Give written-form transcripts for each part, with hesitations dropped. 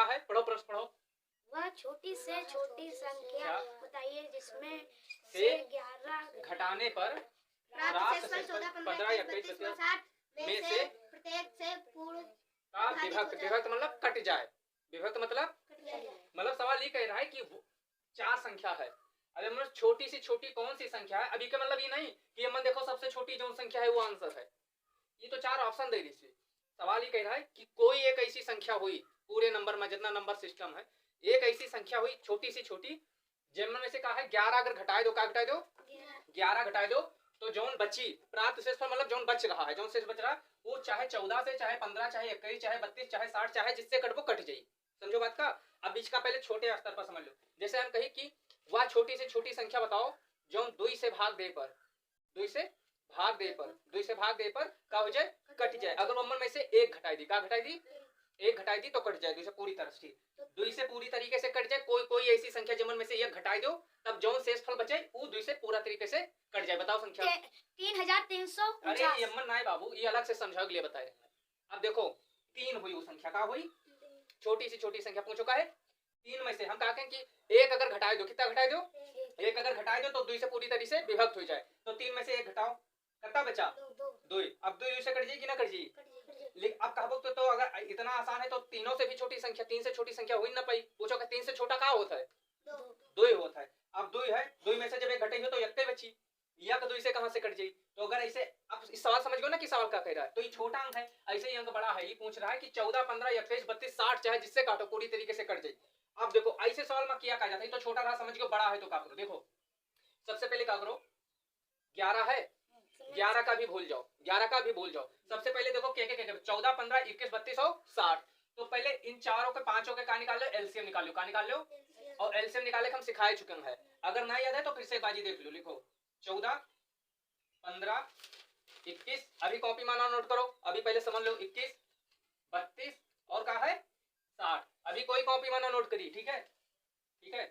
है, पढ़ो प्रश्न पढ़ो। वह छोटी से छोटी संख्या बताइए जिसमें से 11 घटाने पर प्राप्त प्राप्त शेषफल 15 या 21 में से प्रत्येक से पूर्ण का विभक्त, विभक्त मतलब कट जाए, विभक्त मतलब सवाल ये कह रहा है कि 4 संख्या है। अरे मतलब छोटी से छोटी कौन सी संख्या है, अभी का मतलब ये नहीं कि ये मन देखो सबसे छोटी जो संख्या है वो आंसर है, ये तो 4 ऑप्शन दे दीजिए। सवाल ये कह रहा है कि कोई एक ऐसी संख्या हुई पूरे नंबर में जितना नंबर सिस्टम है, एक ऐसी संख्या हुई छोटी से छोटी जिनमें में से कहा है 11 अगर घटाए दो, क्या घटाए दो 11 घटाए दो तो जौन बची प्राप्त शेषफल मतलब जौन बच रहा है, जौन शेष बच रहा है वो चाहे 14 से चाहे 15 चाहे 21 चाहे 32 चाहे 60 चाहे जिससे कट वो कट जाए। समझो बात का। अब बीच का पहले छोटे स्तर पर समझ लो। जैसे हम कही कि वह छोटी से छोटी संख्या बताओ जौन 2 से भाग दे पर, 2 से भाग दे पर, 2 से भाग दे पर क्या हो जाए कट जाए। अगर नंबर में से एक घटाई दी, क्या घटाई दी, एक घटाई दी तो कट जाए 2 से पूरी तरह से, 2 से पूरी तरीके से कट जाए। कोई ऐसी संख्या जिनमें में से एक घटाई दो तब जौन शेषफल बचे वो 2 से पूरा तरीके से कट जाए। बताओ संख्या 3300। अरे यमन नाय बाबू, ये अलग से समझाओ के लिए बताए। अब देखो 3 हुई वो संख्या, क्या हुई छोटी से छोटी संख्या पूछो का है 3 में से हम कहा कि एक अगर घटाए दो, कितना घटाए दो, एक अगर घटाए दो तो 2 से पूरी तरीके से विभक्त हो जाए। तो 3 में से एक घटाओ, कितना बचा 2। अब 2 से कट जाएगी ना कट जाएगी। अब कहो तो अगर इतना आसान है तो तीनों से भी छोटी संख्या, 3 से छोटी संख्या हो ही ना पाई। पूछो 3 से छोटा क्या होता है 2 होता है। अब 2 है, 2 में से जब एक घटेगी तो एक बची, या 2 से कहां से कट जाएगी। तो अगर ऐसे अब इस सवाल समझ गए ना कि सवाल क्या कह रहा है। तो ये छोटा अंक है, ऐसे ही अंक बड़ा है। ये पूछ रहा है कि 14 15 21 32 60 चाहे जिससे काटो पूरी तरीके से कट जाएगी। अब देखो ऐसे सवाल में क्या कहा जाता है, तो छोटा रहा समझ गए, बड़ा है तो क्या करो। देखो सबसे पहले क्या करो 11 है, 11 का भी भूल जाओ, 11 का भी भूल जाओ। सबसे पहले देखो क्या 14 15 21 32 और 60। तो पहले इन चारों के पांचों के का निकाल लो, एलसीएम निकाल लो, का निकाल लो। और एलसीएम निकाले हम सिखाए चुके हैं, अगर नहीं याद है तो फिर से बाजी देख लो। लिखो 14 15 21, अभी कॉपी माना नोट करो, अभी पहले समझ लो 21 32 और क्या है 60। अभी कोई कॉपी माना नोट करी, ठीक है ठीक है।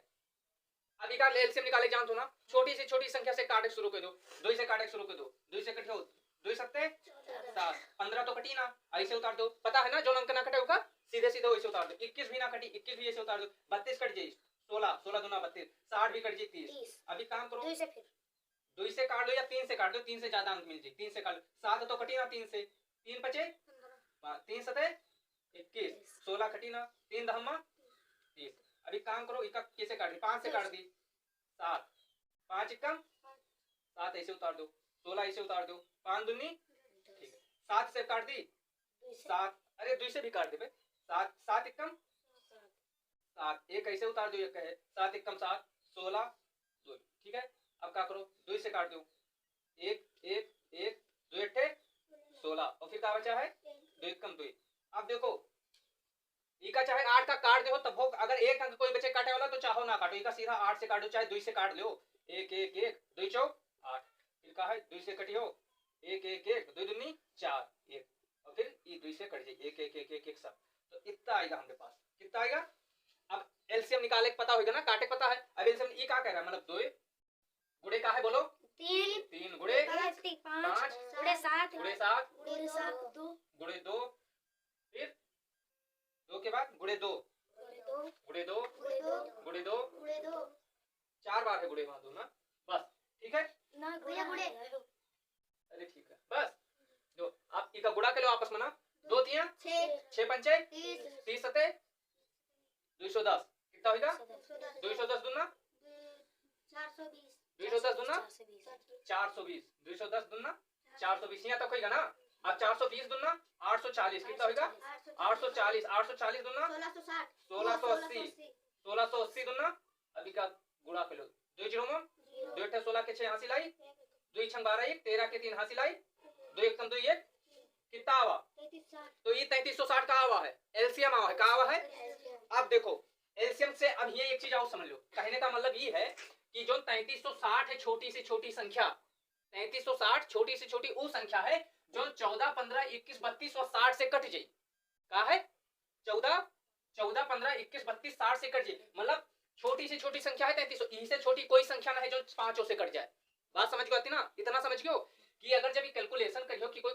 अभी का एलसीएम निकाले जान तो ना, छोटी से छोटी संख्या से काटे शुरू कर दो, 2 से काटे शुरू कर दो, 2 से कटो 2 सत्ते 7, 15 तो कटी ना, ऐसे उतार दो। पता है ना जो अंक ना कटे होगा सीधे सीधे वैसे उतार दो। 21 भी ना कटी, 21 भी ऐसे उतार दो। 32 कट जाए 16, 16 दूना 32, 60 भी कट जाए 30। अभी काम करो 2 से काट लो या 3 से काट दो, 3 से ज्यादा अंक मिल जाए, 3 से काट लो। 7 तो कटी ना 3 से, 3 बचे 3 सते 21, 16 कटी ना, 3 दहमा 30। अभी काम करो इका कैसे काट दी, 5 से काट दी 7, 5 एकम 7 ऐसे उतार दो, 16 ऐसे उतार दो, 5 दूनी ठीक है। 7 से काट दी 7, अरे 2 से भी काट दे भाई 7, 7 एकम 7, एक ऐसे उतार दो, एक है 7 एकम 7 16 2 ठीक है। अब क्या करो 2 से काट दो, 1 1 1 2 अट्ठे 16 और फिर क्या बचा है 2 एकम 2। अब देखो इका चाहे 8 का काट दो तब हो, अगर एक अंक कोई बचे काटे वाला तो चाहो ना काटो, इका सीधा 8 से काटो चाहे 2 से काट लो। 1 1 1 2 चौ 8, फिर का है 2 से कटी हो 1 1 1 2 दूनी 4 1 और फिर ये 2 से कट जाए 1 1 1 1 1 सब। तो इतना आएगा हमारे पास, कितना आएगा। अब एलसीएम निकाले पता होगा ना, काटे पता है। अब एलसीएम ये क्या कह रहा है, मतलब 2 गुणे का है बोलो 3 गुणे 5 गुणे 7 गुणे 7 गुणे 7 2 गुणे 2, फिर 2 के बाद गुणे 2 गुणे 2 गुणे 2 4 बार है गुणे वहां 2 ना, बस ठीक है ना गुणे अरे ठीक है बस। दो आप इका गुणा के लो आपस में ना, 2 3 6 पंचे 30 सते 210, कितना होगा 210 दूना 210 दूना 420, 210 दूना 420 यहाँ तक होगा ना। अब 420 दूना 840, कितना होगा 840, 840 दूना 1680, 1680 दूना अभी का गुणा कर लो 2 जीरो में 2 अट्ठे 16 के 6 हासिल आई, 2 छंग 12 1 13 के 3 हासिल आई, 2 1 कम 2 1 कितना आवा, तो ये 3360 का आवा है, एलसीएम आवा है, का आवा है। अब देखो एलसीएम से अब ये एक चीज आओ समझ लो, कहने का मतलब ये है कि जो 3360 है छोटी से छोटी संख्या, 3360 छोटी से छोटी वो संख्या है जो 14 15 21 32 और 60 से कट जाए। का है 14 15 21 32 60 से कट जाए, मतलब छोटी से छोटी संख्या है 3300, इससे छोटी कोई संख्या ना है जो 5 से कट जाए। बात समझ गए ना, इतना समझ गए कि अगर जब कैलकुलेशन करियो कि कोई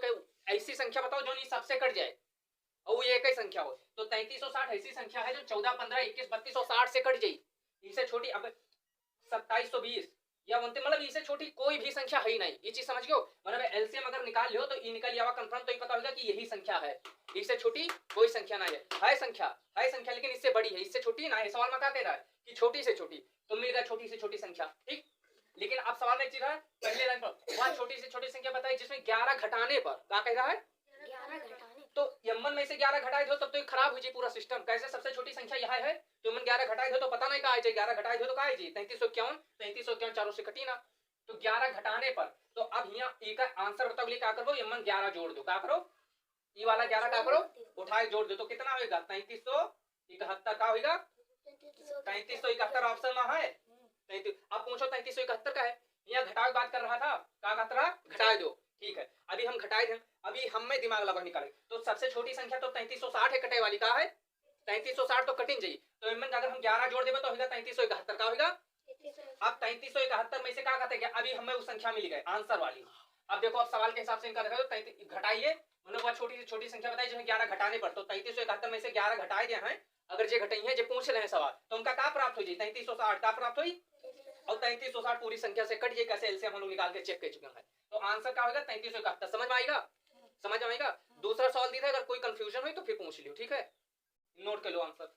ऐसी संख्या बताओ जो सबसे कट जाए और वो एक ही संख्या हो, तो 3360 ऐसी संख्या है जो 14, 15, 21, 32 और 60 से कट जाई। इससे छोटी अब 2720 या बनते मतलब इससे छोटी कोई भी संख्या है ही नहीं। ये चीज समझ गए हो? मतलब एलसीएम अगर निकाल लो तो ये निकल जावा कंफर्म, तो ये पता होगा कि यही संख्या है। इससे छोटी कोई संख्या नहीं है संख्या लेकिन इससे बड़ी है, इससे छोटी ना है। सवाल में क्या कह रहा है कि छोटी से छोटी, तो मिल गया छोटी से छोटी संख्या, ठीक। लेकिन अब सवाल में एक चीज है, पहले लाइन पर वहां छोटी से छोटी संख्या बताई जिसमें 11 घटाने पर क्या कह रहा है, 11 घटाने तो यमन में से 11 घटाए दो तब तो खराब हो जाए पूरा सिस्टम। कैसे सबसे छोटी संख्या यह है, तो यमन 11 घटाए दो तो पता नहीं कहा है, 11 घटाए दो तो कहा है जी 3351 चारों से कटी ना, तो 11 घटाने पर। तो अब यहाँ ई का आंसर बताओ क्या करो, यमन 11 जोड़ दो, क्या करो, ई वाला 11 क्या करो उठाए जोड़ दो, तो कितना होगा 3371 का होगा 3371 ऑप्शन में है। अब पूछो 3371 का है, यहाँ घटाओ बात कर रहा था, क्या कहता रहा घटाए दो, ठीक है। अभी हम घटाए थे, अभी हम में दिमाग लगा निकाले, तो सबसे छोटी संख्या तो 3360 है, कटे वाली का है 3360 तो कटिन जाइए, तो अगर हम 11 जोड़ देवे तो होगा 3371 का होगा। अब 3371 में से क्या कहते हैं, अभी हमें वो संख्या मिल गई आंसर वाली। अब देखो अब सवाल के हिसाब से इनका देखो घटाइए, मतलब वह छोटी से छोटी संख्या बताई जिसमें 11 घटाने पर, तो 3371 में से 11 घटाए गए हैं, अगर जे घटाई है जो पूछ रहे हैं सवाल, तो उनका क्या प्राप्त हो जाए 3360 का प्राप्त हुई, और 3360 पूरी संख्या से कट जाए, कैसे एलसीएम हम लोग निकाल के चेक कर चुके हैं। तो आंसर क्या होगा 3371। समझ में आएगा, समझ में आएगा। दूसरा सवाल दिया था, अगर कोई कंफ्यूजन हुई तो फिर पूछ लियो, ठीक है, नोट कर लो आंसर।